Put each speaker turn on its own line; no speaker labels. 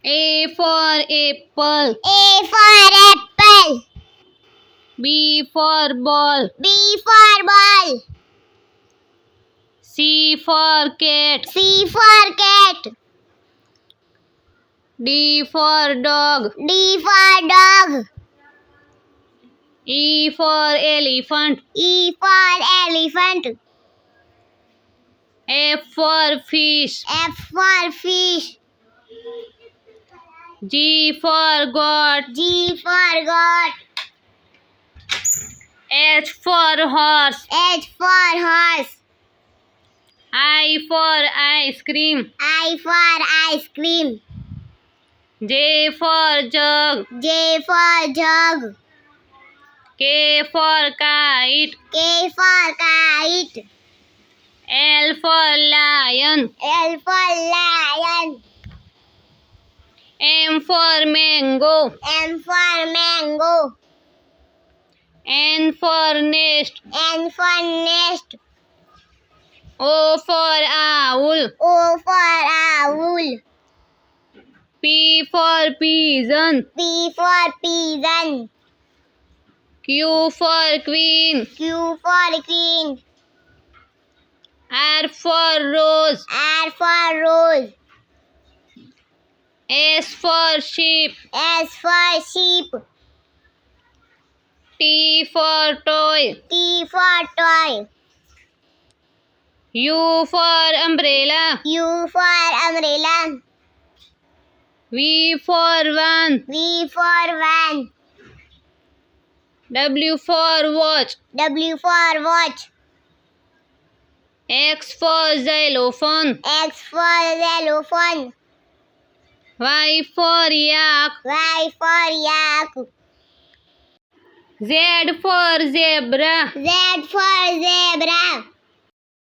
A for apple.
A for apple.
B for ball.
B for ball.
C for cat.
C for cat.
D for dog.
D for dog.
E for elephant.
E for elephant.
F for fish.
F for fish.
G for goat.
G for goat.
H for horse.
H for horse.
I for ice cream.
I for ice cream.
J for jug.
J for jug.
K for kite.
K for kite.
L for lion.
L for lion.
M for mango.
M for mango.
N for nest.
N for nest.
O for owl.
O for owl.
P for pigeon.
P for pigeon.
Q for queen.
Q for queen.
R for rose.
R for rose.
S for sheep.
S for sheep.
T for toy.
T for toy.
U for umbrella.
U for umbrella.
V for van.
V for van.
W for watch.
W for watch.
X for xylophone.
X for xylophone.
Y for yak.
Y for yak.
Z for zebra.
Z for zebra.